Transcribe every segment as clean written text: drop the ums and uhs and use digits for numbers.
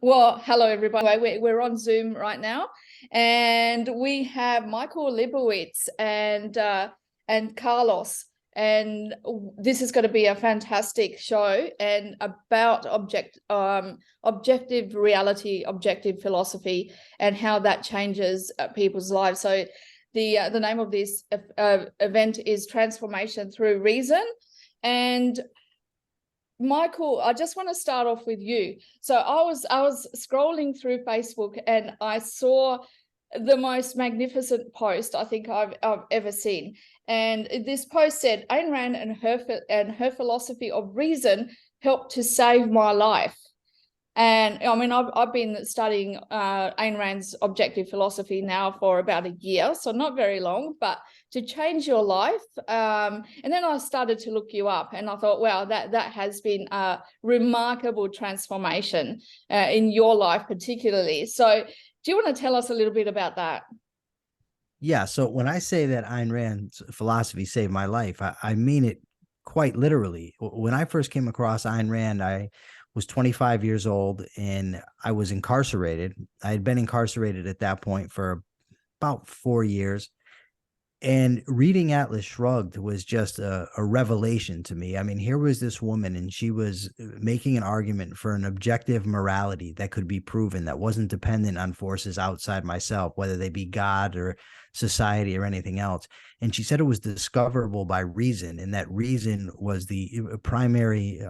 Well, hello everybody. We're on Zoom right now, and we have Micheal, Liebowitz and Carlos, and this is going to be a fantastic show and about objective reality, objective philosophy, and how that changes people's lives. So, the name of this event is Transformation Through Reason, and Micheal, I just want to start off with you. So I was scrolling through Facebook and I saw the most magnificent post I think I've ever seen. And this post said, Ayn Rand and her philosophy of reason helped to save my life. And I mean, I've been studying Ayn Rand's objective philosophy now for about a year, so not very long, but to change your life. And then I started to look you up, and I thought, wow, that has been a remarkable transformation in your life, particularly. So, do you want to tell us a little bit about that? Yeah. So when I say that Ayn Rand's philosophy saved my life, I mean it quite literally. When I first came across Ayn Rand, I was 25 years old and I was incarcerated. I had been incarcerated at that point for about 4 years. And reading Atlas Shrugged was just a revelation to me. I mean, here was this woman, and she was making an argument for an objective morality that could be proven, that wasn't dependent on forces outside myself, whether they be God or society or anything else. And she said it was discoverable by reason, and that reason was the primary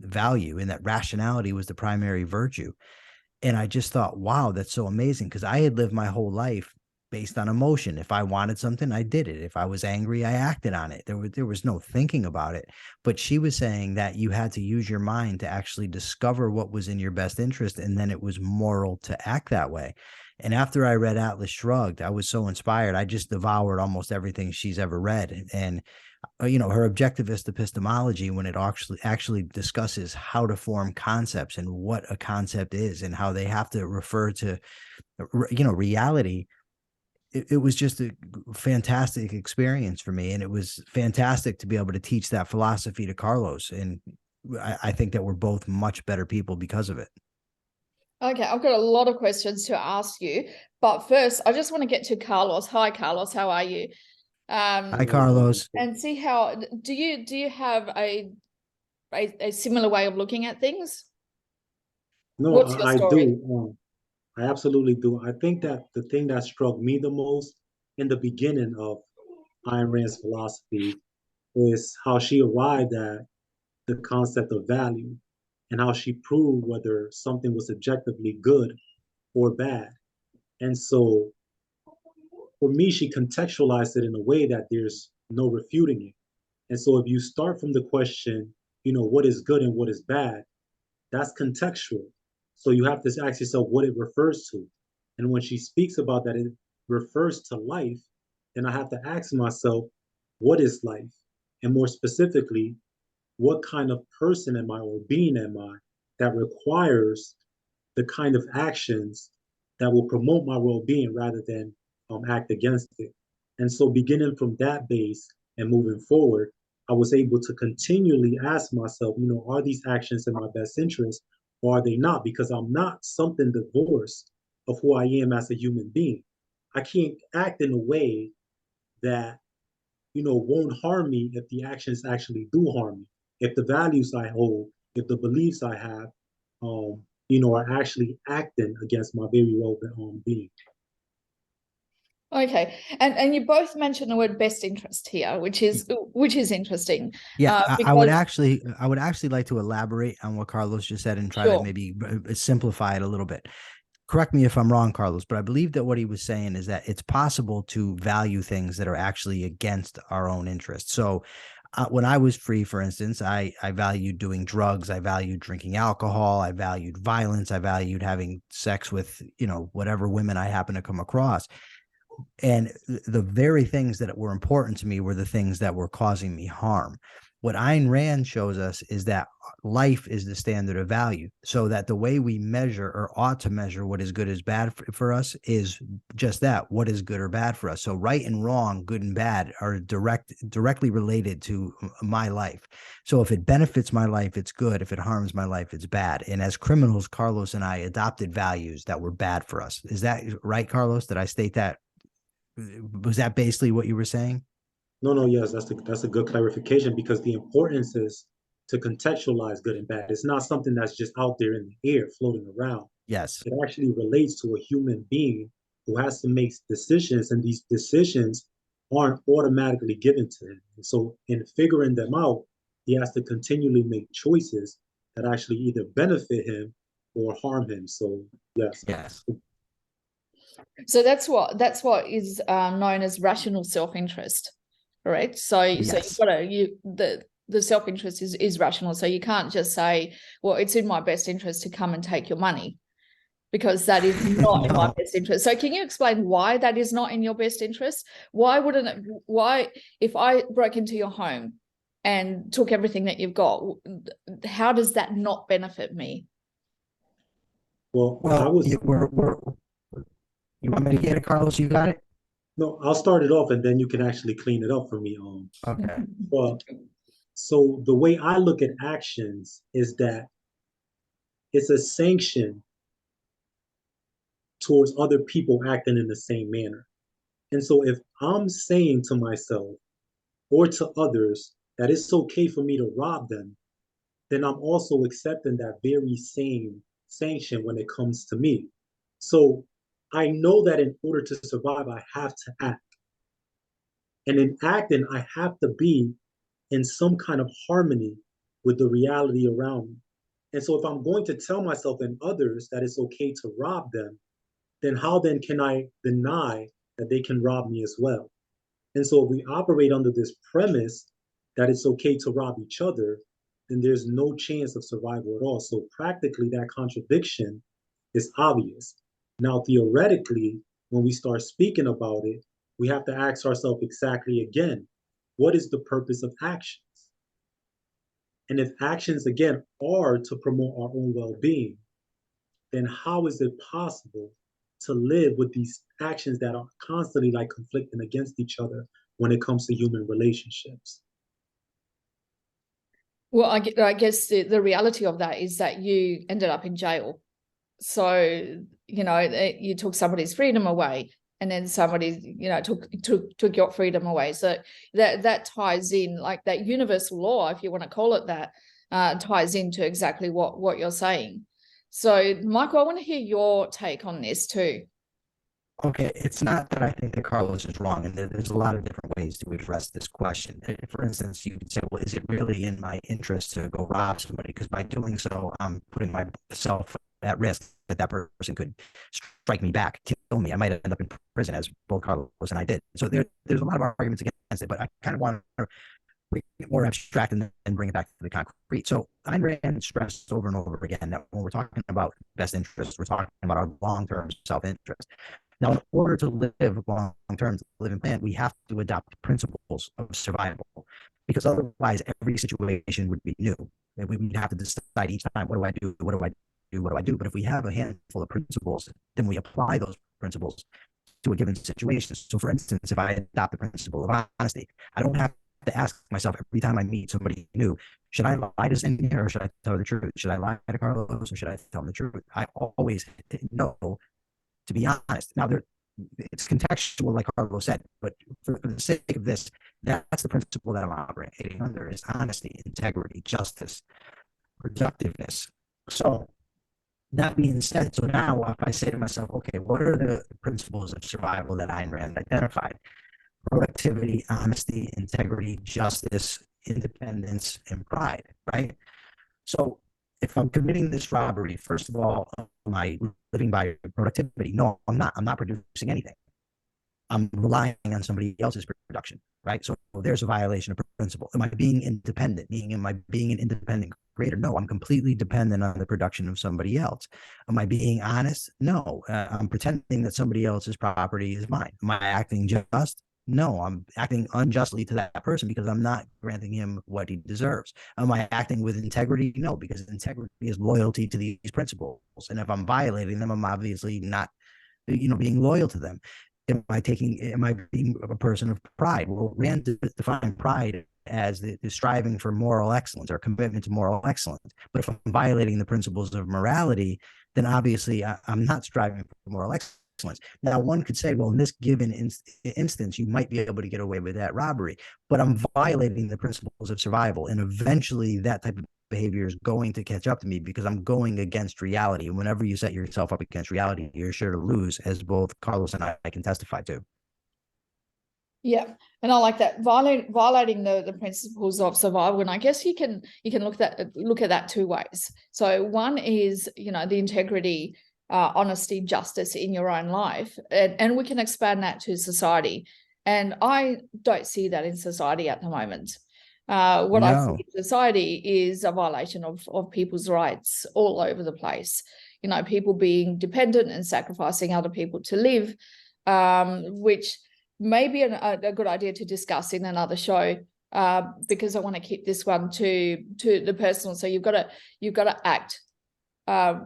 value, and that rationality was the primary virtue. And I just thought, wow, that's so amazing, because I had lived my whole life based on emotion. If I wanted something, I did it. If I was angry, I acted on it. There was no thinking about it. But she was saying that you had to use your mind to actually discover what was in your best interest, and then it was moral to act that way. And after I read Atlas Shrugged, I was so inspired. I just devoured almost everything she's ever read. And her objectivist epistemology, when it actually discusses how to form concepts and what a concept is and how they have to refer to reality, it was just a fantastic experience for me. And it was fantastic to be able to teach that philosophy to Carlos. And I think that we're both much better people because of it. Okay, I've got a lot of questions to ask you, but first, I just want to get to Carlos. Hi, Carlos. How are you? Hi, Carlos. And see how do you have a similar way of looking at things? No, What's your I story? do. I absolutely do. I think that the thing that struck me the most in the beginning of Ayn Rand's philosophy is how she arrived at the concept of value and how she proved whether something was objectively good or bad. And so for me, she contextualized it in a way that there's no refuting it. And so if you start from the question, what is good and what is bad, that's contextual. So you have to ask yourself what it refers to. And when she speaks about that, it refers to life, then I have to ask myself, what is life? And more specifically, what kind of person am I or being am I that requires the kind of actions that will promote my well-being rather than act against it. And so beginning from that base and moving forward, I was able to continually ask myself, are these actions in my best interest or are they not? Because I'm not something divorced of who I am as a human being. I can't act in a way that, won't harm me if the actions actually do harm me. If the values I hold, if the beliefs I have, are actually acting against my very well-being. Okay, and you both mentioned the word best interest here, which is interesting. Yeah, I would Because actually like to elaborate on what Carlos just said and try to sure. maybe simplify it a little bit. Correct me if I'm wrong, Carlos, but I believe that what he was saying is that it's possible to value things that are actually against our own interests. So when I was free, for instance, I valued doing drugs. I valued drinking alcohol. I valued violence. I valued having sex with, whatever women I happen to come across. And the very things that were important to me were the things that were causing me harm. What Ayn Rand shows us is that life is the standard of value, so that the way we measure or ought to measure what is good is bad for us is just that, what is good or bad for us. So right and wrong, good and bad are directly related to my life. So if it benefits my life, it's good. If it harms my life, it's bad. And as criminals, Carlos and I adopted values that were bad for us. Is that right, Carlos? Did I state that? Was that basically what you were saying? No, yes, that's a good clarification, because the importance is to contextualize good and bad. It's not something that's just out there in the air floating around. Yes. It actually relates to a human being who has to make decisions, and these decisions aren't automatically given to him. And so in figuring them out, he has to continually make choices that actually either benefit him or harm him. So yes. Yes. So that's what is known as rational self-interest, correct? So Yes. so you've got to, the self-interest is rational. So you can't just say, well, it's in my best interest to come and take your money, because that is not in my best interest. So can you explain why that is not in your best interest? Why if I broke into your home and took everything that you've got, how does that not benefit me? Well, you want me to get it, Carlos? You got it? No, I'll start it off and then you can actually clean it up for me. Okay. Well, so the way I look at actions is that it's a sanction towards other people acting in the same manner. And so if I'm saying to myself or to others that it's okay for me to rob them, then I'm also accepting that very same sanction when it comes to me. So I know that in order to survive, I have to act. And in acting, I have to be in some kind of harmony with the reality around me. And so if I'm going to tell myself and others that it's okay to rob them, then how then can I deny that they can rob me as well? And so if we operate under this premise that it's okay to rob each other, then there's no chance of survival at all. So practically that contradiction is obvious. Now, theoretically, when we start speaking about it, we have to ask ourselves exactly again, what is the purpose of actions? And if actions, again, are to promote our own well-being, then how is it possible to live with these actions that are constantly like conflicting against each other when it comes to human relationships? Well, I guess the reality of that is that you ended up in jail. So, you took somebody's freedom away, and then somebody, took your freedom away. So that ties in, like that universal law, if you want to call it that, ties into exactly what you're saying. So, Michael, I want to hear your take on this too. Okay, it's not that I think that Carlos is wrong, and there's a lot of different ways to address this question. For instance, you could say, well, is it really in my interest to go rob somebody? Because by doing so, I'm putting myself at risk that that person could strike me back, kill me. I might end up in prison, as both Carlos and I did. So there's a lot of arguments against it, but I kind of want to make it more abstract and then bring it back to the concrete. So Ayn Rand stressed over and over again that when we're talking about best interest, we're talking about our long-term self-interest. Now, in order to live long-term, to live in plan, we have to adopt principles of survival, because otherwise every situation would be new. And we would have to decide each time, what do I do? What do I do? What do I do? But if we have a handful of principles, then we apply those principles to a given situation. So for instance, if I adopt the principle of honesty, I don't have to ask myself every time I meet somebody new, should I lie to Xenia or should I tell her the truth? Should I lie to Carlos or should I tell him the truth? I always know to be honest. Now, it's contextual, like Carlos said, but for the sake of this, that's the principle that I'm operating under, is honesty, integrity, justice, productiveness. So that being said, so now if I say to myself, okay, what are the principles of survival that Ayn Rand identified? Productivity, honesty, integrity, justice, independence, and pride, right? So if I'm committing this robbery, first of all, am I living by productivity? No, I'm not. I'm not producing anything. I'm relying on somebody else's production, right? So there's a violation of principle. Am I being independent? Am I being an independent creator? No, I'm completely dependent on the production of somebody else. Am I being honest? No, I'm pretending that somebody else's property is mine. Am I acting just? No, I'm acting unjustly to that person because I'm not granting him what he deserves. Am I acting with integrity? No, because integrity is loyalty to these principles. And if I'm violating them, I'm obviously not, being loyal to them. Am I being a person of pride? Well, Rand defined pride as the striving for moral excellence or commitment to moral excellence. But if I'm violating the principles of morality, then obviously I'm not striving for moral excellence. Now, one could say, well, in this given instance, you might be able to get away with that robbery, but I'm violating the principles of survival. And eventually that type of behavior is going to catch up to me because I'm going against reality. And whenever you set yourself up against reality, you're sure to lose, as both Carlos and I can testify to. Yeah, and I like that, violating the principles of survival. And I guess you can look at that two ways. So one is, the integrity, honesty, justice in your own life, and we can expand that to society. And I don't see that in society at the moment. What I see in society is a violation of people's rights all over the place. People being dependent and sacrificing other people to live, which may be a good idea to discuss in another show, because I want to keep this one to the personal. So you've got to act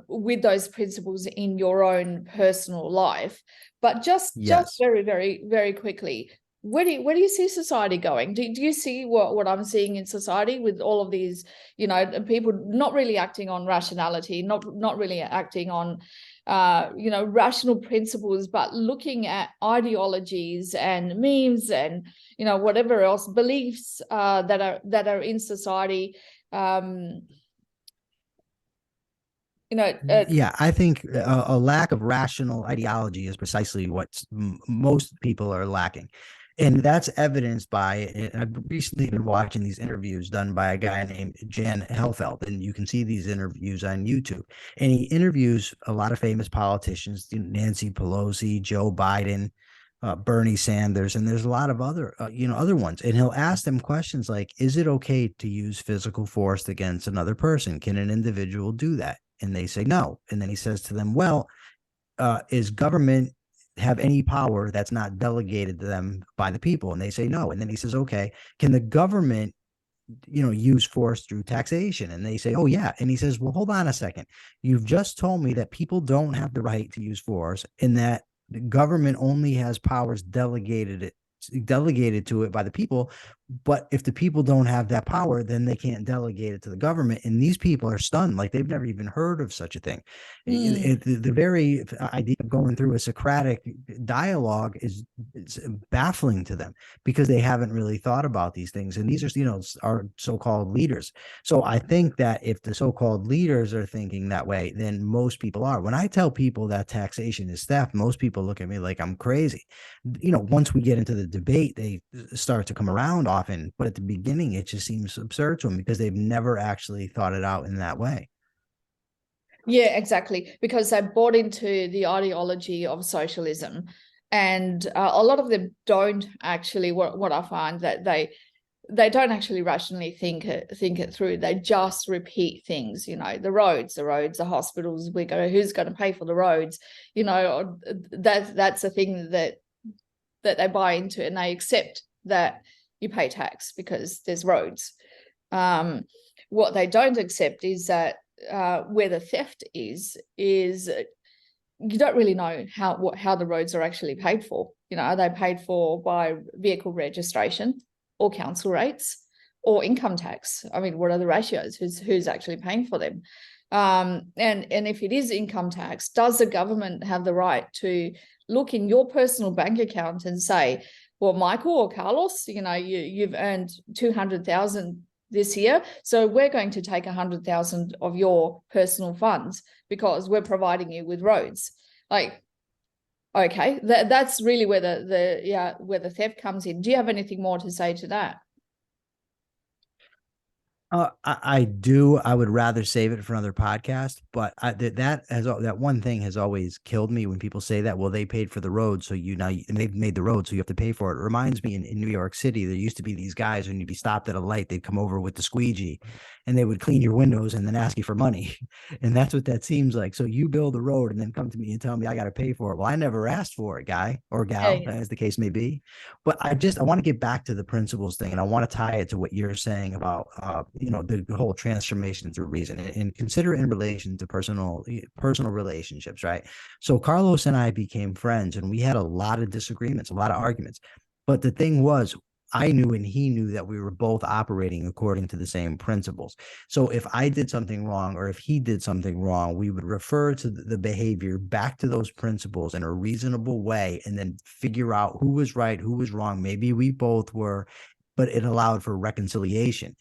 with those principles in your own personal life. But just very, very, very quickly, where do you see society going? Do you see what I'm seeing in society with all of these, people not really acting on rationality, not really acting on rational principles, but looking at ideologies and memes and whatever else, beliefs that are in society. I think a lack of rational ideology is precisely what most people are lacking. And that's evidenced by, I've recently been watching these interviews done by a guy named Jan Helfeld, and you can see these interviews on YouTube. And he interviews a lot of famous politicians, Nancy Pelosi, Joe Biden, Bernie Sanders, and there's a lot of other ones. And he'll ask them questions like, is it okay to use physical force against another person? Can an individual do that? And they say no. And then he says to them, well, is government have any power that's not delegated to them by the people? And they say no. And then he says, okay, can the government, use force through taxation? And they say, oh yeah. And he says, well, hold on a second. You've just told me that people don't have the right to use force and that the government only has powers delegated to it by the people. But if the people don't have that power, then they can't delegate it to the government. And these people are stunned, like they've never even heard of such a thing. The very idea of going through a Socratic dialogue is baffling to them because they haven't really thought about these things. And these are, our so-called leaders. So I think that if the so-called leaders are thinking that way, then most people are. When I tell people that taxation is theft, most people look at me like I'm crazy. Once we get into the debate, they start to come around often, but at the beginning it just seems absurd to them because they've never actually thought it out in that way. Yeah, exactly, because they bought into the ideology of socialism, and a lot of them don't actually, what I find, that they don't actually rationally think it through. They just repeat things, the roads, the hospitals, who's going to pay for the roads, that's the thing that they buy into, and they accept that you pay tax because there's roads. What they don't accept is that where the theft is you don't really know how the roads are actually paid for. Are they paid for by vehicle registration or council rates or income tax? I mean, what are the ratios? Who's actually paying for them? And if it is income tax, does the government have the right to look in your personal bank account and say, well, Michael or Carlos, you've earned 200,000 this year, so we're going to take 100,000 of your personal funds because we're providing you with roads. Like, okay, that's really where the theft comes in. Do you have anything more to say to that? I do. I would rather save it for another podcast, but that one thing has always killed me when people say that. Well, they paid for the road, so and they've made the road, so you have to pay for it. It reminds me in New York City, there used to be these guys when you'd be stopped at a light, they'd come over with the squeegee, and they would clean your windows and then ask you for money. And that's what that seems like. So you build a road and then come to me and tell me I got to pay for it. Well, I never asked for it, guy or gal, Yeah. as the case may be. But I want to get back to the principles thing, and I want to tie it to what you're saying about, the whole transformation through reason, and consider it in relation to personal relationships, right? So Carlos and I became friends, and we had a lot of disagreements, a lot of arguments. But the thing was, I knew and he knew that we were both operating according to the same principles. So if I did something wrong or if he did something wrong, we would refer to the behavior back to those principles in a reasonable way and then figure out who was right, who was wrong. Maybe we both were, but it allowed for reconciliation.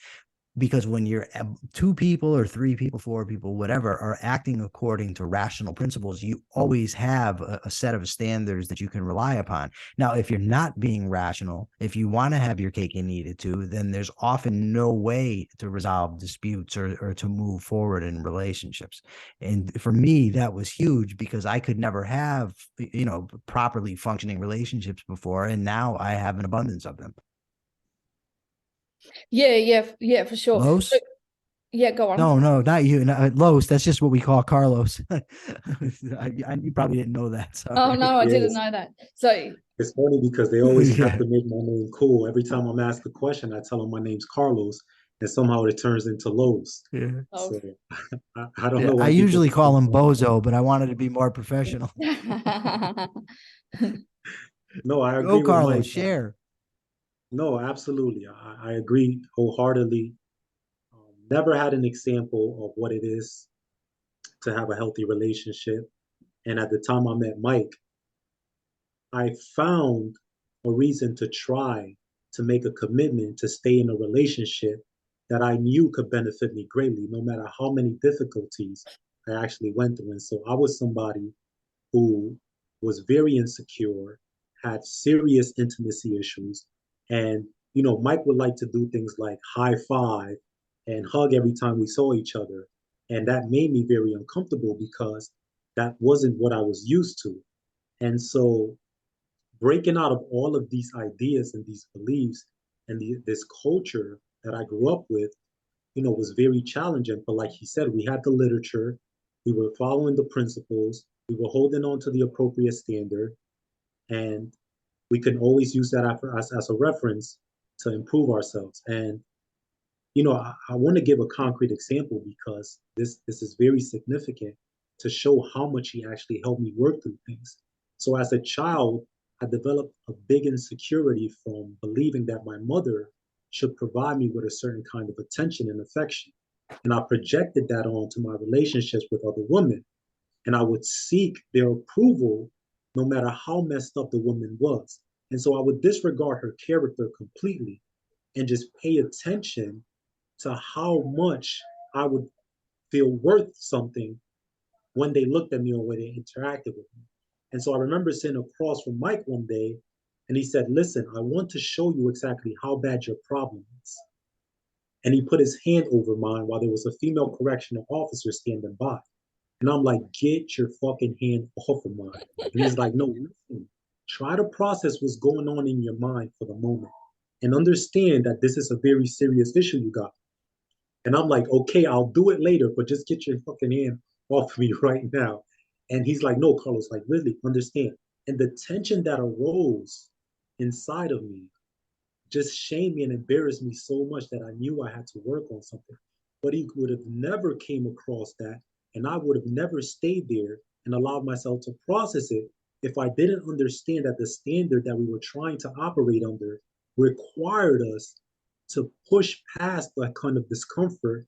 Because when you're two people or three people, four people, whatever, are acting according to rational principles, you always have a set of standards that you can rely upon. Now, if you're not being rational, if you want to have your cake and eat it too, then there's often no way to resolve disputes or to move forward in relationships. And for me, that was huge because I could never have, properly functioning relationships before. And now I have an abundance of them. Yeah, for sure. Los? So, yeah, go on. No, not you. No, Los, that's just what we call Carlos. You probably didn't know that. Sorry. Oh no, I didn't Yes. know that. So It's funny because they always Yeah. have to make my name cool. Every time I'm asked a question, I tell them my name's Carlos, and somehow it turns into Los. Yeah. oh. So I don't Yeah. know I why people usually think call him it's Bozo, but I wanted to be more professional. no, I Go, agree with Carlos, Mike. share. No, absolutely. I agree wholeheartedly. Never had an example of what it is to have a healthy relationship. And at the time I met Mike, I found a reason to try to make a commitment to stay in a relationship that I knew could benefit me greatly, no matter how many difficulties I actually went through. And so I was somebody who was very insecure, had serious intimacy issues. And, Mike would like to do things like high five and hug every time we saw each other. And that made me very uncomfortable because that wasn't what I was used to. And so breaking out of all of these ideas and these beliefs and this culture that I grew up with, was very challenging. But like he said, we had the literature, we were following the principles, we were holding on to the appropriate standard, and we can always use that as a reference to improve ourselves. And I want to give a concrete example because this is very significant to show how much he actually helped me work through things. So as a child, I developed a big insecurity from believing that my mother should provide me with a certain kind of attention and affection. And I projected that onto my relationships with other women. And I would seek their approval no matter how messed up the woman was. And so I would disregard her character completely and just pay attention to how much I would feel worth something when they looked at me or when they interacted with me. And so I remember sitting across from Mike one day and he said, "Listen, I want to show you exactly how bad your problem is." And he put his hand over mine while there was a female correctional officer standing by. And I'm like, "Get your fucking hand off of mine." And he's like, "No, listen, try to process what's going on in your mind for the moment and understand that this is a very serious issue you got." And I'm like, "Okay, I'll do it later, but just get your fucking hand off of me right now." And he's like, "No, Carlos, like really understand." And the tension that arose inside of me just shamed me and embarrassed me so much that I knew I had to work on something. But he would have never came across that, and I would have never stayed there and allowed myself to process it if I didn't understand that the standard that we were trying to operate under required us to push past that kind of discomfort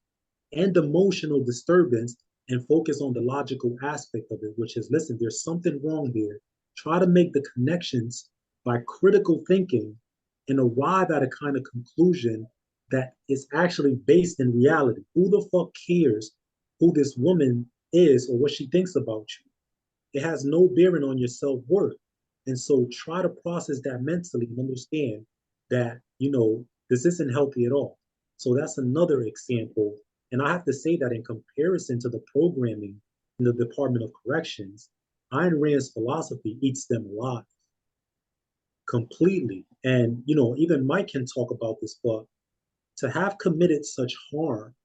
and emotional disturbance and focus on the logical aspect of it, which is, listen, there's something wrong there. Try to make the connections by critical thinking and arrive at a kind of conclusion that is actually based in reality. Who the fuck cares who this woman is or what she thinks about you? It has no bearing on your self-worth. And so try to process that mentally and understand that, this isn't healthy at all. So that's another example. And I have to say that in comparison to the programming in the Department of Corrections, Ayn Rand's philosophy eats them alive completely. And, even Mike can talk about this, but to have committed such harm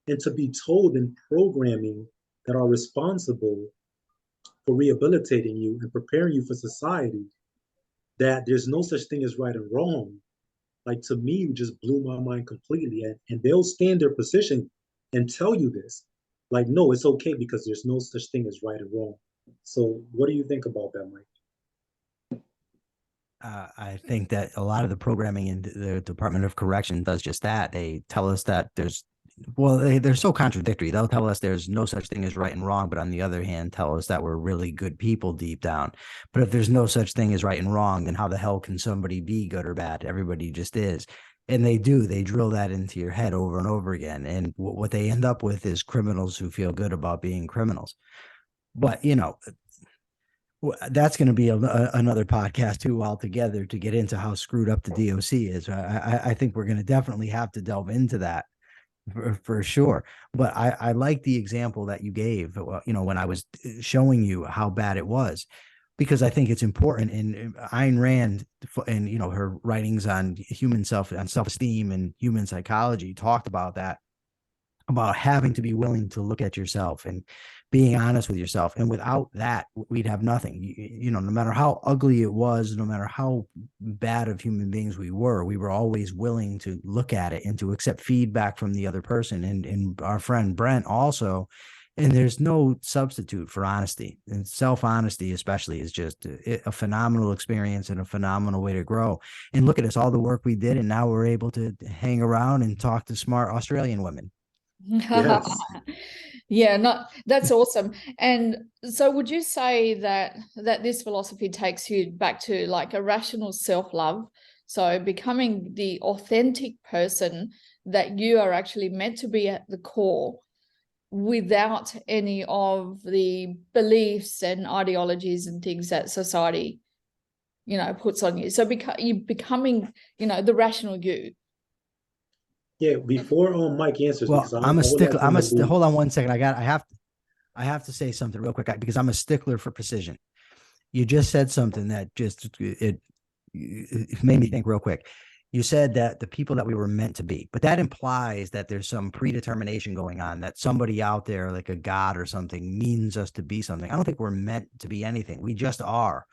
and to be told in programming that are responsible for rehabilitating you and preparing you for society that there's no such thing as right and wrong, like to me, just blew my mind completely. And they'll stand their position and tell you this, like, no, it's okay because there's no such thing as right and wrong. So, what do you think about that, Mike? I think that a lot of the programming in the Department of Correction does just that. They tell us that they're so contradictory. They'll tell us there's no such thing as right and wrong, but on the other hand, tell us that we're really good people deep down. But if there's no such thing as right and wrong, then how the hell can somebody be good or bad? Everybody just is. And they drill that into your head over and over again. And what they end up with is criminals who feel good about being criminals. But, that's going to be another podcast too altogether to get into how screwed up the DOC is. I think we're going to definitely have to delve into that for sure. But I like the example that you gave, when I was showing you how bad it was, because I think it's important. And Ayn Rand and, her writings on self-esteem and human psychology talked about that, about having to be willing to look at yourself and being honest with yourself. And without that, we'd have nothing. No matter how ugly it was, no matter how bad of human beings we were always willing to look at it and to accept feedback from the other person. And our friend Brent also. And there's no substitute for honesty, and self-honesty especially is just a phenomenal experience and a phenomenal way to grow. And look at us, all the work we did, and now we're able to hang around and talk to smart Australian women. Yes. Yeah, that's awesome. And so would you say that this philosophy takes you back to like a rational self-love, so becoming the authentic person that you are actually meant to be at the core, without any of the beliefs and ideologies and things that society puts on you? So you becoming the rational you. Yeah, before Mike answers, Well, because I I'm a would like stickler. him to be. Hold on one second. I have to say something real quick because I'm a stickler for precision. You just said something that it made me think real quick. You said that the people that we were meant to be, but that implies that there's some predetermination going on, that somebody out there, like a god or something, means us to be something. I don't think we're meant to be anything. We just are.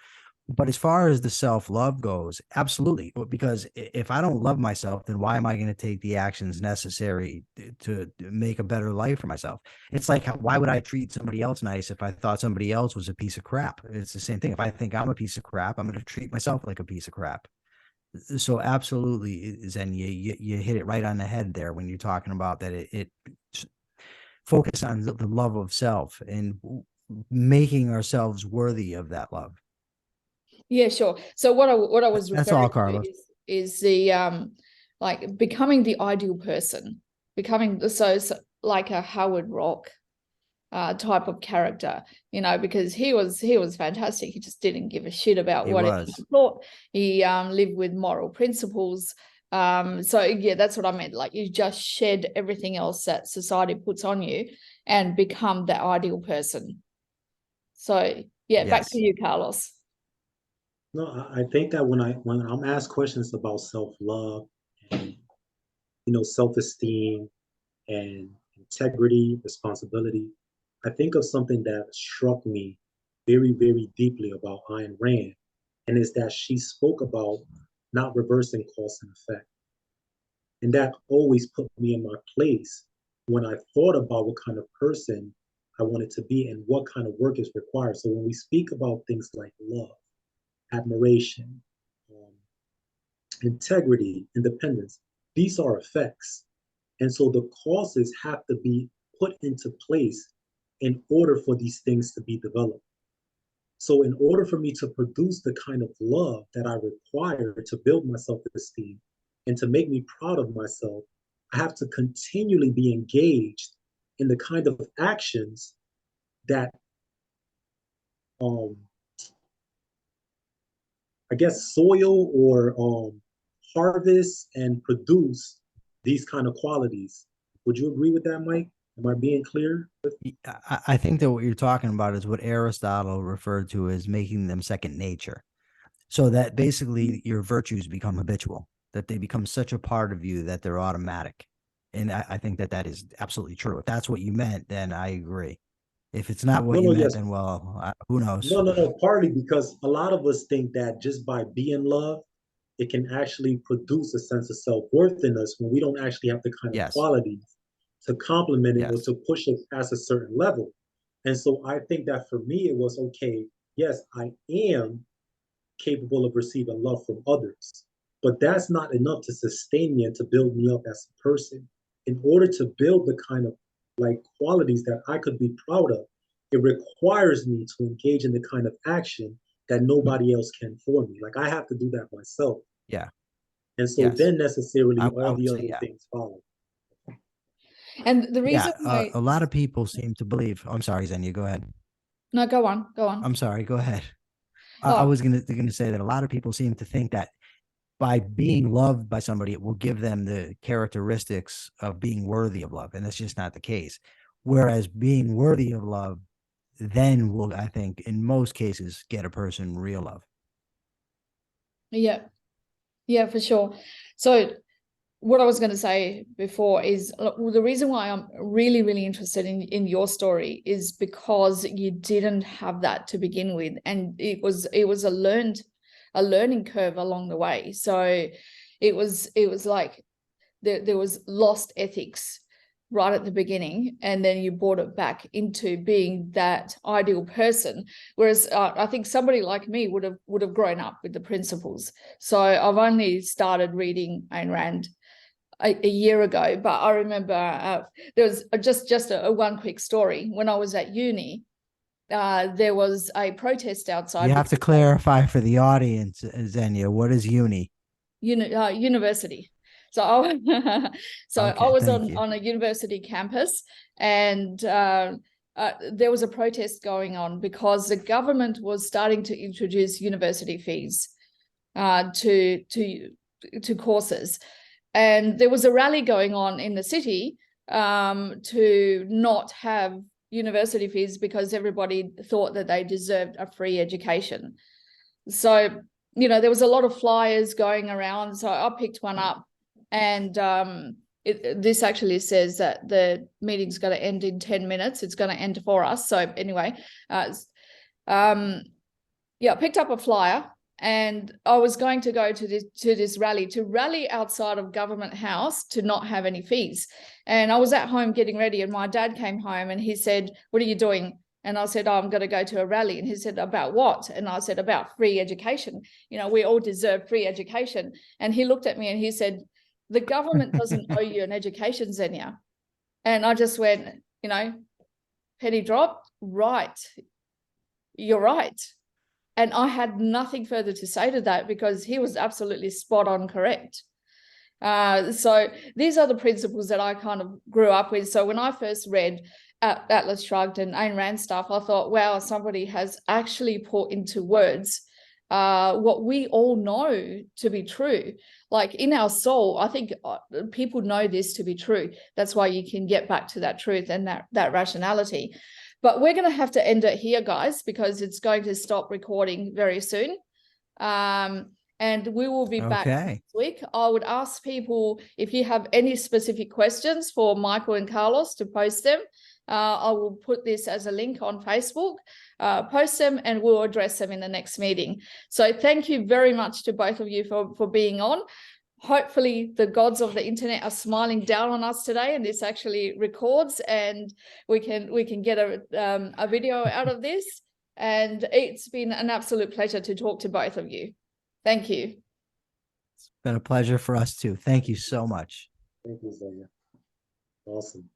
But as far as the self-love goes, absolutely. Because if I don't love myself, then why am I going to take the actions necessary to make a better life for myself? It's like, why would I treat somebody else nice if I thought somebody else was a piece of crap? It's the same thing. If I think I'm a piece of crap, I'm going to treat myself like a piece of crap. So absolutely, Xenia, you hit it right on the head there when you're talking about that. It focus on the love of self and making ourselves worthy of that love. Yeah, sure. So what I was That's referring all, Carlos. to is the like becoming the ideal person, becoming so like a Howard Rock type of character, because he was fantastic. He just didn't give a shit about what anyone thought. He lived with moral principles. So yeah, that's what I meant. Like, you just shed everything else that society puts on you and become the ideal person. So yeah, Yes. back to you, Carlos. No, I think that when I'm asked questions about self-love and self-esteem and integrity, responsibility, I think of something that struck me very, very deeply about Ayn Rand, and is that she spoke about not reversing cause and effect. And that always put me in my place when I thought about what kind of person I wanted to be and what kind of work is required. So when we speak about things like love, admiration, integrity, independence, these are effects. And so the causes have to be put into place in order for these things to be developed. So in order for me to produce the kind of love that I require to build my self-esteem and to make me proud of myself, I have to continually be engaged in the kind of actions that I guess soil or harvest and produce these kind of qualities. Would you agree with that, Mike? Am I being clear? I think that what you're talking about is what Aristotle referred to as making them second nature. So that basically your virtues become habitual, that they become such a part of you that they're automatic. And I think that that is absolutely true. If that's what you meant, then I agree. If it's not what No, you no, meant, yes. then well, who knows? No, no, no. Partly because a lot of us think that just by being loved, it can actually produce a sense of self-worth in us when we don't actually have the kind of Yes. qualities to complement it or Yes. to push it past a certain level. And so I think that for me, it was okay. Yes, I am capable of receiving love from others, but that's not enough to sustain me and to build me up as a person. In order to build the kind of like qualities that I could be proud of, it requires me to engage in the kind of action that nobody else can for me. Like I have to do that myself. Yeah. And so Yes. then necessarily I all would the say other yeah. things follow. And the Yeah. reason why, A lot of people seem to believe. I'm sorry, Xenia. Go ahead. no, go on, go on. I'm sorry. Go ahead. I Oh, was gonna say that a lot of people seem to think that by being loved by somebody, it will give them the characteristics of being worthy of love, and that's just not the case. Whereas being worthy of love then will, I think, in most cases, get a person real love. yeah, yeah, for sure. So what I was going to say before is the reason why I'm really, really interested in your story is because you didn't have that to begin with, and it was a learning curve along the way. So it was like there was lost ethics right at the beginning, and then you brought it back into being that ideal person. Whereas I think somebody like me would have grown up with the principles. So I've only started reading Ayn Rand a year ago, but I remember there was just a one quick story. When I was at uni, there was a protest outside. You have to clarify for the audience, Xenia, what is uni? University. So I, I Okay, was thank you. on a university campus, and there was a protest going on because the government was starting to introduce university fees to courses. And there was a rally going on in the city to not have university fees because everybody thought that they deserved a free education. So, there was a lot of flyers going around. So I picked one up, and this actually says that the meeting's going to end in 10 minutes. It's going to end for us. So anyway, I picked up a flyer, and I was going to go to this rally outside of Government House to not have any fees. And I was at home getting ready, and my dad came home and he said, "What are you doing?" And I said, "Oh, I'm going to go to a rally." And he said, "About what?" And I said, "About free education. We all deserve free education." And he looked at me and he said, "The government doesn't owe you an education, Xenia." And I just went, penny dropped. Right. You're right. And I had nothing further to say to that because he was absolutely spot on correct. So these are the principles that I kind of grew up with. So when I first read Atlas Shrugged and Ayn Rand stuff, I thought, wow, somebody has actually put into words what we all know to be true. Like in our soul, I think people know this to be true. That's why you can get back to that truth and that rationality. But we're going to have to end it here, guys, because it's going to stop recording very soon. And we will be back next week. I would ask people if you have any specific questions for Micheal and Carlos to post them. I will put this as a link on Facebook, post them, and we'll address them in the next meeting. So thank you very much to both of you for being on. Hopefully the gods of the internet are smiling down on us today, and this actually records, and we can get a video out of this. And it's been an absolute pleasure to talk to both of you. Thank you. It's been a pleasure for us too. Thank you so much. Thank you, Xenia. Awesome.